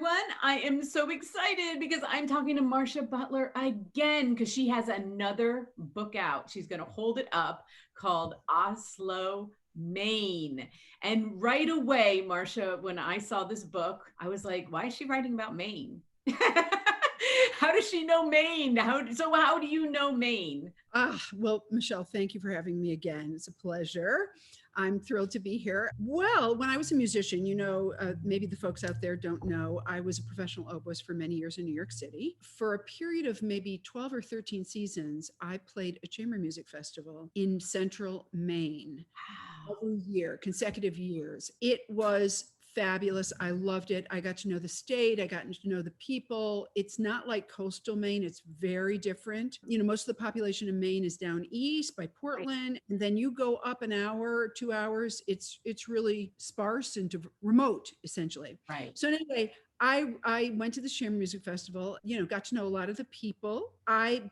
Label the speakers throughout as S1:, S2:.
S1: everyone. I am so excited because I'm talking to Marcia Butler again because she has another book out. She's going to hold it up called Oslo, Maine. And right away, Marcia, when I saw this book, I was like, why is she writing about Maine? How does she know Maine? How do you know Maine?
S2: Well, Michelle, thank you for having me again. It's a pleasure. I'm thrilled to be here. Well, when I was a musician, maybe the folks out there don't know, I was a professional oboist for many years in New York City. For a period of maybe 12 or 13 seasons, I played a chamber music festival in central Maine every year, consecutive years. It was fabulous. I loved it. I got to know the state. I got to know the people. It's not like coastal Maine. It's very different. Most of the population in Maine is down east by Portland, and then you go up an hour, 2 hours. It's really sparse and remote, essentially.
S1: Right.
S2: So anyway, I went to the Chamber Music Festival, got to know a lot of the people. I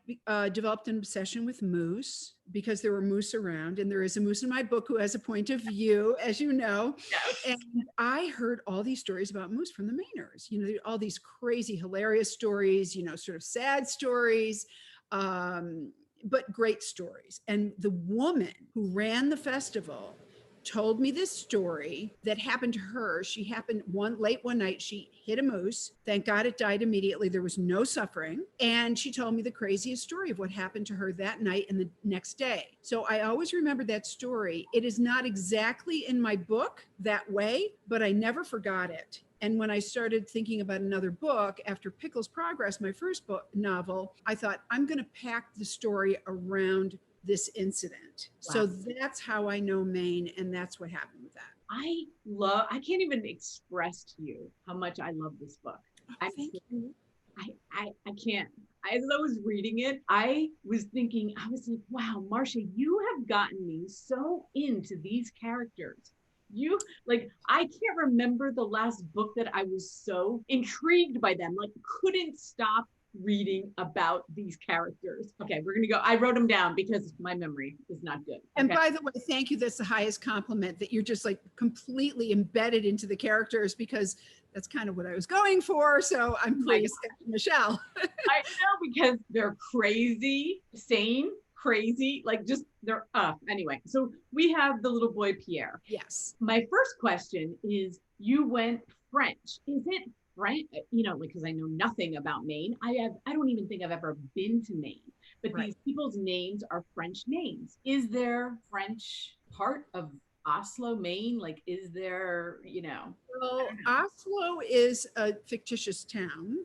S2: developed an obsession with moose because there were moose around, and there is a moose in my book who has a point of view, as you know.
S1: Yes.
S2: And I heard all these stories about moose from the Mainers, all these crazy, hilarious stories, sort of sad stories. But great stories. And the woman who ran the festival told me this story that happened to her. She happened late one night. She hit a moose. Thank God it died immediately. There was no suffering. And she told me the craziest story of what happened to her that night and the next day. So I always remember that story. It is not exactly in my book that way, but I never forgot it. And when I started thinking about another book after Pickle's Progress, my first novel, I thought, I'm going to pack the story around this incident. Wow. So that's how I know Maine, and that's what happened with that.
S1: I can't even express to you how much I love this book.
S2: Thank you.
S1: I can't. As I was reading it, I was thinking, I was like, wow, Marcia, you have gotten me so into these characters. I can't remember the last book that I was so intrigued by them, like couldn't stop reading about these characters. Okay, we're gonna go. I wrote them down because my memory is not good. Okay?
S2: And by the way, thank you. That's the highest compliment, that you're just like completely embedded into the characters, because that's kind of what I was going for. So I'm pleased, Michelle.
S1: I know, because they're crazy, sane, crazy, like just they're anyway. So we have the little boy Pierre.
S2: Yes.
S1: My first question is, you went French. Is it French? Because I know nothing about Maine. I don't even think I've ever been to Maine, but right. These people's names are French names. Is there French part of Oslo, Maine? Like, is there,
S2: Well, Oslo is a fictitious town,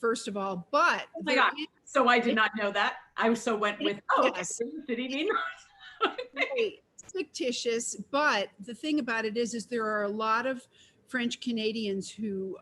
S2: first of all, but
S1: oh my God. So I did not know that. I went with,
S2: yes.
S1: City name.
S2: It's fictitious, but the thing about it is there are a lot of French Canadians who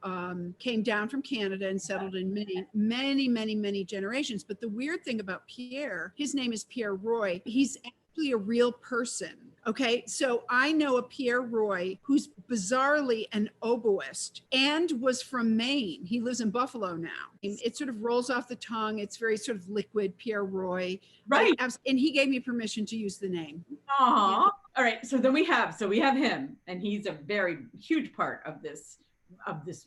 S2: came down from Canada and settled in many generations. But the weird thing about Pierre, his name is Pierre Roy. He's actually a real person. Okay, so I know a Pierre Roy who's bizarrely an oboist and was from Maine. He lives in Buffalo now. It sort of rolls off the tongue. It's very sort of liquid, Pierre Roy.
S1: Right.
S2: And he gave me permission to use the name.
S1: Aww. Yeah. All right, so then we have him, and he's a very huge part of this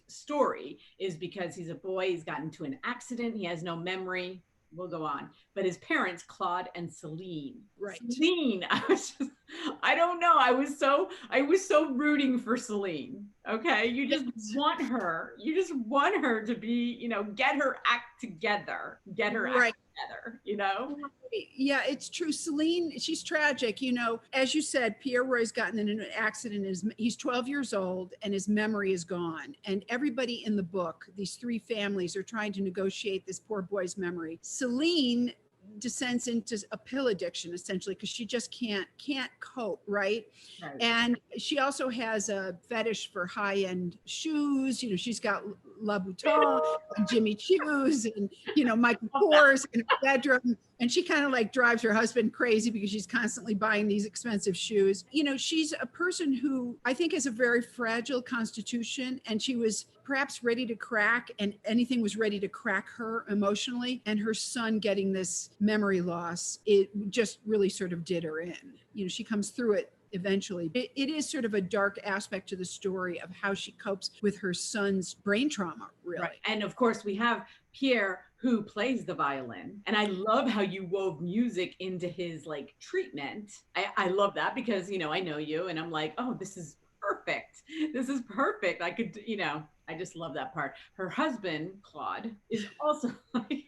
S1: story, is because he's a boy. He's gotten into an accident. He has no memory. We'll go on. But his parents, Claude and Celine.
S2: Right.
S1: Celine, I don't know. I was so rooting for Celine. Okay. You just want her to be, get her act together. Get her act together,
S2: Yeah, it's true. Celine, she's tragic. As you said, Pierre Roy's gotten in an accident. He's 12 years old and his memory is gone. And everybody in the book, these three families, are trying to negotiate this poor boy's memory. Celine descends into a pill addiction, essentially, because she just can't cope, right? And she also has a fetish for high-end shoes. She's got Louboutin and Jimmy Choo's and Michael Kors in her bedroom, and she kind of like drives her husband crazy because she's constantly buying these expensive shoes. She's a person who I think has a very fragile constitution, and she was perhaps ready to crack, and anything was ready to crack her emotionally. And her son getting this memory loss, it just really sort of did her in. She comes through it eventually. It is sort of a dark aspect to the story of how she copes with her son's brain trauma, really.
S1: Right. And of course, we have Pierre who plays the violin. And I love how you wove music into his like treatment. I love that because, you know, I know you and I'm like, oh, this is perfect. This is perfect. I could, you know, I just love that part. Her husband, Claude, is also like,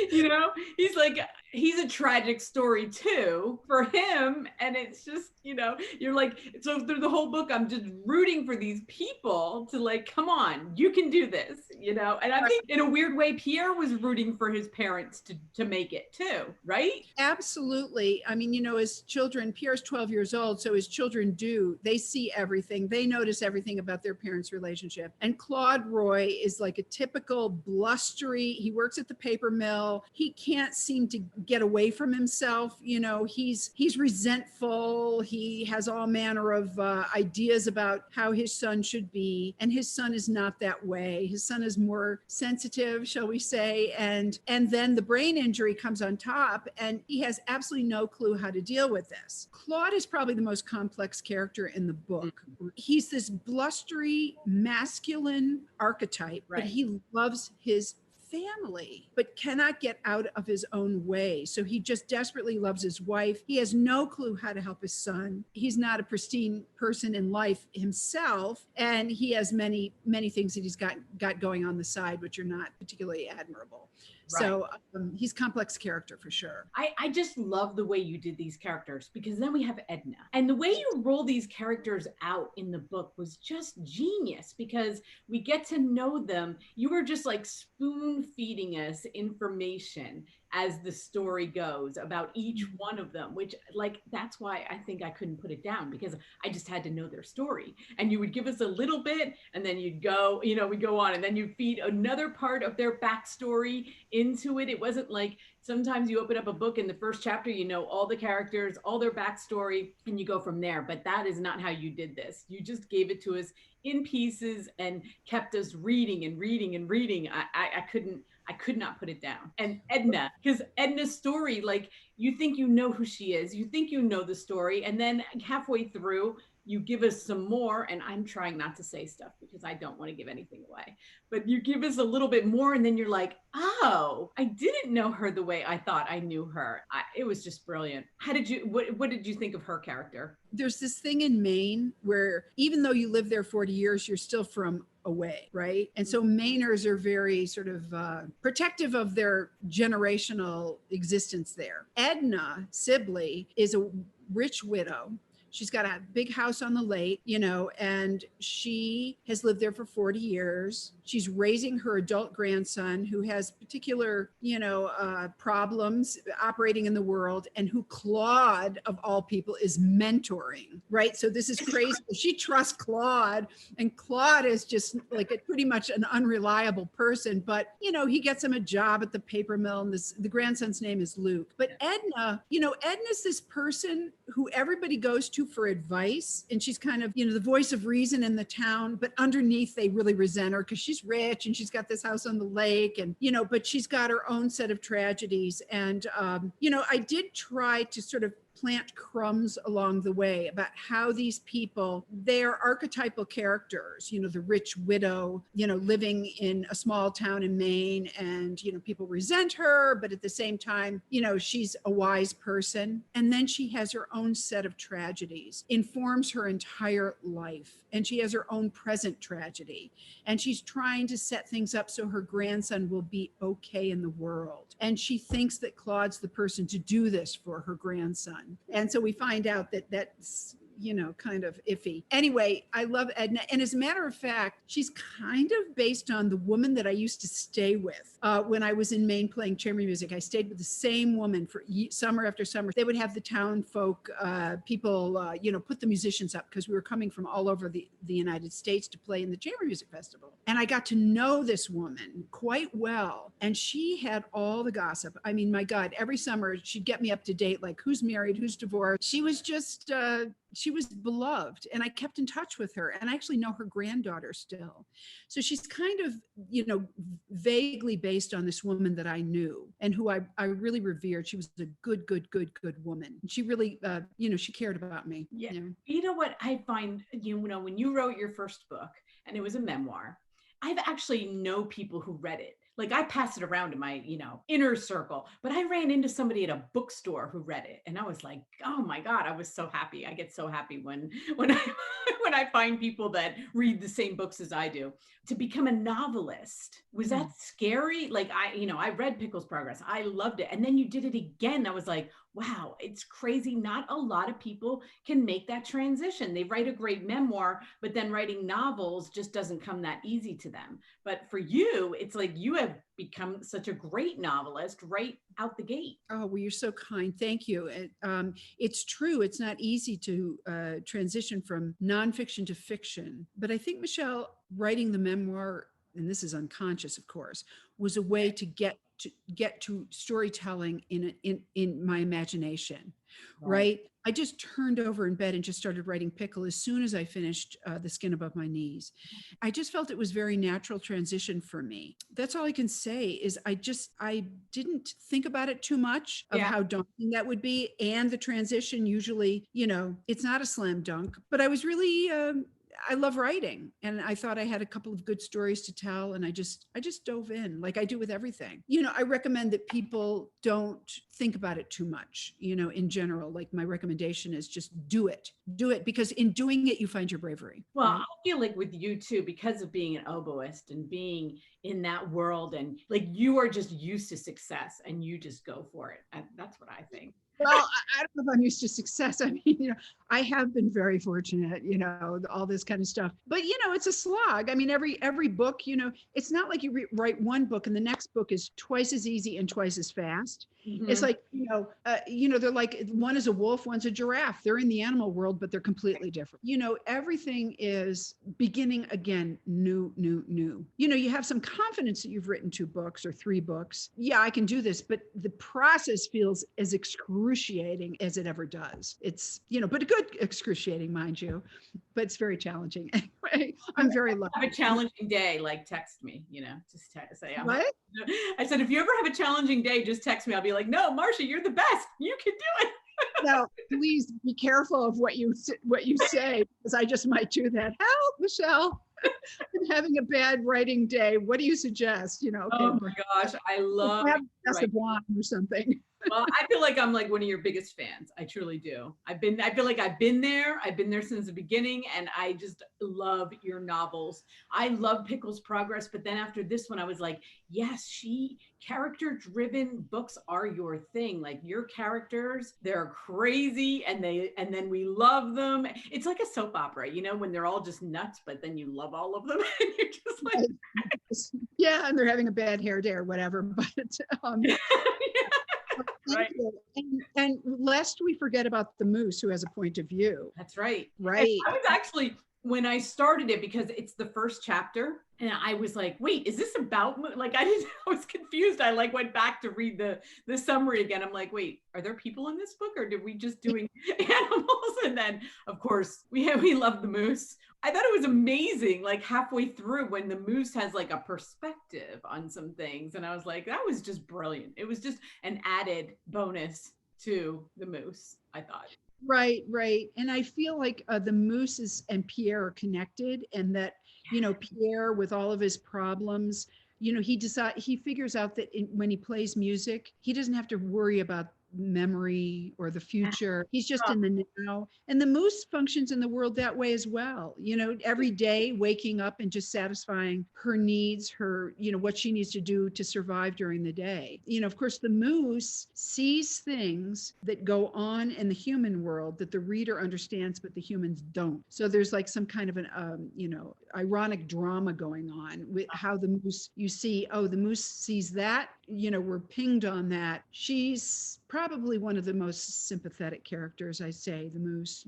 S1: you know, he's like, he's a tragic story too for him. And it's just, you know, you're like, so through the whole book, I'm just rooting for these people to like, come on, you can do this, you know? And I think in a weird way, Pierre was rooting for his parents to make it too, right?
S2: Absolutely. I mean, you know, as children, Pierre's 12 years old. So as children do, they see everything. They notice everything about their parents' relationship. And Claude Roy is like a typical blustery, he works at the paper mill. He can't seem to get away from himself. You know, he's resentful. He has all manner of ideas about how his son should be. And his son is not that way. His son is more sensitive, shall we say. And then the brain injury comes on top and he has absolutely no clue how to deal with this. Claude is probably the most complex character in the book. He's this blustery, masculine archetype, right, but he loves his family, but cannot get out of his own way. So he just desperately loves his wife. He has no clue how to help his son. He's not a pristine person in life himself. And he has many, many things that he's got going on the side, which are not particularly admirable. Right. So he's complex character for sure.
S1: I just love the way you did these characters because then we have Edna. And the way you roll these characters out in the book was just genius because we get to know them. You were just like spoon feeding us information as the story goes about each one of them, which like, that's why I think I couldn't put it down because I just had to know their story. And you would give us a little bit and then you'd go, you know, we go on and then you feed another part of their backstory into it. It wasn't like sometimes you open up a book in the first chapter, you know, all the characters, all their backstory, and you go from there. But that is not how you did this. You just gave it to us in pieces and kept us reading and reading and reading. I could not put it down. And Edna, because Edna's story, like you think you know who she is, you think you know the story, and then halfway through, you give us some more, and I'm trying not to say stuff because I don't want to give anything away, but you give us a little bit more, and then you're like, oh, I didn't know her the way I thought I knew her. It was just brilliant. What did you think of her character?
S2: There's this thing in Maine where even though you live there 40 years, you're still from away, right? And so Mainers are very sort of protective of their generational existence there. Edna Sibley is a rich widow. She's got a big house on the lake, you know, and she has lived there for 40 years. She's raising her adult grandson who has particular, you know, problems operating in the world and who Claude, of all people, is mentoring, right? So this is crazy. She trusts Claude and Claude is just like pretty much an unreliable person, but, you know, he gets him a job at the paper mill and the grandson's name is Luke. But Edna, you know, Edna's this person who everybody goes to for advice. And she's kind of, you know, the voice of reason in the town, but underneath they really resent her because she's rich and she's got this house on the lake and, you know, but she's got her own set of tragedies. And, you know, I did try to sort of plant crumbs along the way about how these people, they're archetypal characters, you know, the rich widow, you know, living in a small town in Maine and, you know, people resent her, but at the same time, you know, she's a wise person. And then she has her own set of tragedies, informs her entire life. And she has her own present tragedy. And she's trying to set things up so her grandson will be okay in the world. And she thinks that Claude's the person to do this for her grandson. And so we find out that that's, you know, kind of iffy. Anyway, I love Edna. And as a matter of fact, she's kind of based on the woman that I used to stay with when I was in Maine playing chamber music. I stayed with the same woman for summer after summer. They would have the town folk people, you know, put the musicians up because we were coming from all over the United States to play in the chamber music festival. And I got to know this woman quite well. And she had all the gossip. I mean, my God, every summer she'd get me up to date, like who's married, who's divorced. She was just, she was beloved, and I kept in touch with her, and I actually know her granddaughter still. So she's kind of, vaguely based on this woman that I knew and who I really revered. She was a good woman. She really, she cared about me.
S1: Yeah. You know what I find, when you wrote your first book and it was a memoir, I've actually know people who read it. Like I passed it around in my, inner circle, but I ran into somebody at a bookstore who read it. And I was like, oh my God, I was so happy. I get so happy when I, when I find people that read the same books as I do. To become a novelist, was that scary? Like I read Pickles Progress. I loved it. And then you did it again. I was like, wow, it's crazy. Not a lot of people can make that transition. They write a great memoir, but then writing novels just doesn't come that easy to them. But for you, it's like you have become such a great novelist right out the gate.
S2: Oh, well, you're so kind. Thank you. It's true. It's not easy to transition from nonfiction to fiction. But I think, Michelle, writing the memoir, and this is unconscious, of course, was a way to get to storytelling in my imagination, right? I just turned over in bed and just started writing Pickle as soon as I finished The Skin Above My Knees. I just felt it was very natural transition for me. That's all I can say is I didn't think about it too much of how daunting that would be. And the transition usually, it's not a slam dunk, but I was really, I love writing, and I thought I had a couple of good stories to tell, and I just dove in like I do with everything. I recommend that people don't think about it too much, in general. Like my recommendation is just do it, because in doing it, you find your bravery.
S1: Well, right? I feel like with you too, because of being an oboist and being in that world, and like you are just used to success and you just go for it. And that's what I think.
S2: Well, I don't know if I'm used to success. I mean, I have been very fortunate, all this kind of stuff. But, it's a slog. I mean, every book, it's not like you write one book and the next book is twice as easy and twice as fast. Mm-hmm. It's like, they're like, one is a wolf, one's a giraffe. They're in the animal world, but they're completely different. Everything is beginning again, new. You have some confidence that you've written 2 books or 3 books. Yeah, I can do this, but the process feels as excruciating as it ever does. It's, but a good excruciating, mind you, but it's very challenging. Anyway, I'm very lucky.
S1: Have a challenging day, like text me, just say,
S2: what?
S1: I said, if you ever have a challenging day, just text me. I'll be like, no, Marcia, you're the best. You can do it.
S2: Now, please be careful of what you say, because I just might do that. Help, Michelle. I'm having a bad writing day. What do you suggest? Okay,
S1: oh my gosh, I love
S2: have a glass of wine or something.
S1: Well, I feel like I'm like one of your biggest fans. I truly do. I feel like I've been there. I've been there since the beginning, and I just love your novels. I love Pickles Progress, but then after this one, I was like, yes, character-driven books are your thing. Like your characters, they're crazy, and then we love them. It's like a soap opera, when they're all just nuts, but then you love all of them, and you're just like,
S2: yeah, and they're having a bad hair day or whatever. But
S1: yeah.
S2: Right. And lest we forget about the moose who has a point of view.
S1: That's right.
S2: Right.
S1: And I was actually, when I started it, because it's the first chapter, and I was like, wait, is this about, I was confused. I went back to read the summary again. I'm like, wait, are there people in this book, or did we just doing animals? And then of course we love the moose. I thought it was amazing, halfway through when the moose has a perspective on some things. And I was like, that was just brilliant. It was just an added bonus to the moose, I thought.
S2: Right. And I feel like the moose and Pierre are connected, and that, Pierre, with all of his problems, he figures out that when he plays music, he doesn't have to worry about memory or the future. He's just in the now. And the moose functions in the world that way as well. Every day waking up and just satisfying her needs, her, what she needs to do to survive during the day. Of course, the moose sees things that go on in the human world that the reader understands, but the humans don't. So there's some kind of an, ironic drama going on with how the moose, you see, the moose sees that, we're pinged on that. She's probably one of the most sympathetic characters, I say, the moose,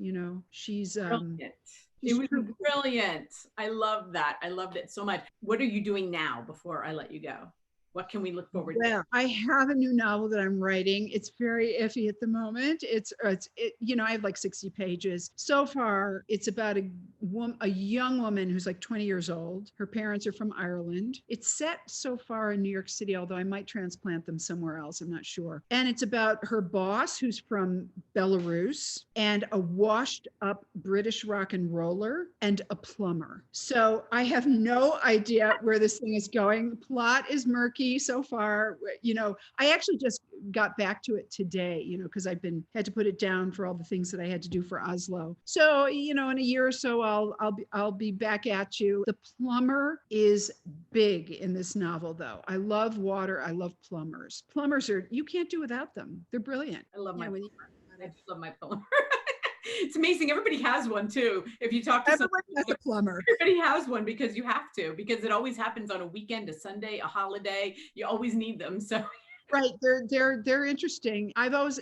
S2: she's
S1: brilliant. It was brilliant. I love that. I loved it so much. What are you doing now before I let you go? What can we look forward to?
S2: Well, I have a new novel that I'm writing. It's very iffy at the moment. I have like 60 pages. So far, it's about a young woman who's like 20 years old. Her parents are from Ireland. It's set so far in New York City, although I might transplant them somewhere else. I'm not sure. And it's about her boss, who's from Belarus, and a washed up British rock and roller, and a plumber. So I have no idea where this thing is going. The plot is murky so far. I actually just got back to it today, because had to put it down for all the things that I had to do for Oslo. So, in a year or so, I'll be back at you. The plumber is big in this novel, though. I love water. I love plumbers. Plumbers you can't do without them. They're brilliant.
S1: I love my plumber. I just love my plumber. It's amazing. Everybody has one too. If you talk to
S2: everyone has a plumber.
S1: Everybody has one because you have to, because it always happens on a weekend, a Sunday, a holiday. You always need them. So
S2: right, they're interesting. I've always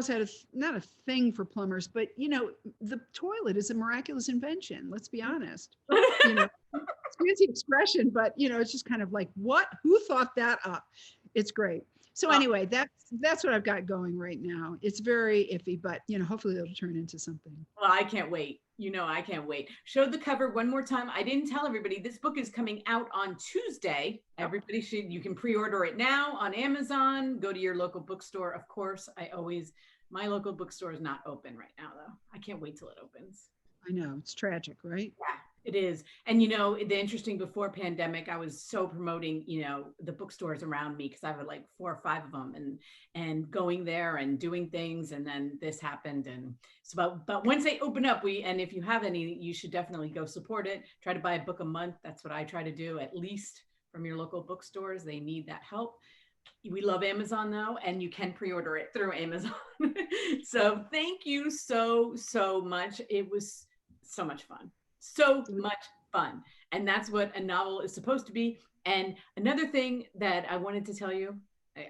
S2: had not a thing for plumbers, but the toilet is a miraculous invention. Let's be honest. It's a fancy expression, but it's just kind of like, what? Who thought that up? It's great. So anyway, that's what I've got going right now. It's very iffy, but hopefully it'll turn into something.
S1: Well, I can't wait. I can't wait. Show the cover one more time. I didn't tell everybody this book is coming out on Tuesday. Everybody you can pre-order it now on Amazon. Go to your local bookstore. Of course, my local bookstore is not open right now though. I can't wait till it opens.
S2: I know, it's tragic, right?
S1: Yeah. It is. And, the interesting, before pandemic, I was so promoting, the bookstores around me, because I have like 4 or 5 of them, and going there and doing things. And then this happened. And so, but once they open up, and if you have any, you should definitely go support it. Try to buy a book a month. That's what I try to do, at least from your local bookstores. They need that help. We love Amazon though, and you can pre-order it through Amazon. So thank you so, so much. It was so much fun. So much fun. And that's what a novel is supposed to be. And another thing that I wanted to tell you,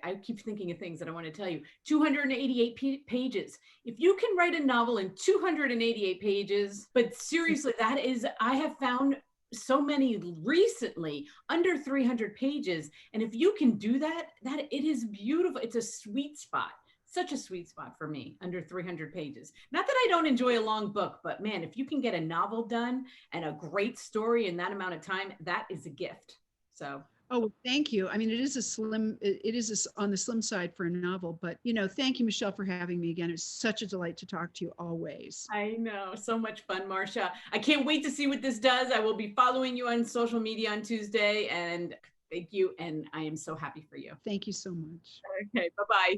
S1: I keep thinking of things that I want to tell you, 288 pages. If you can write a novel in 288 pages, but seriously, I have found so many recently under 300 pages. And if you can do that it is beautiful. It's a sweet spot. Such a sweet spot for me, under 300 pages. Not that I don't enjoy a long book, but man, if you can get a novel done and a great story in that amount of time, that is a gift. So.
S2: Oh, thank you. I mean, it is on the slim side for a novel, but thank you, Michelle, for having me again. It's such a delight to talk to you always.
S1: I know, so much fun, Marcia. I can't wait to see what this does. I will be following you on social media on Tuesday, and thank you. And I am so happy for you.
S2: Thank you so much.
S1: Okay, bye-bye.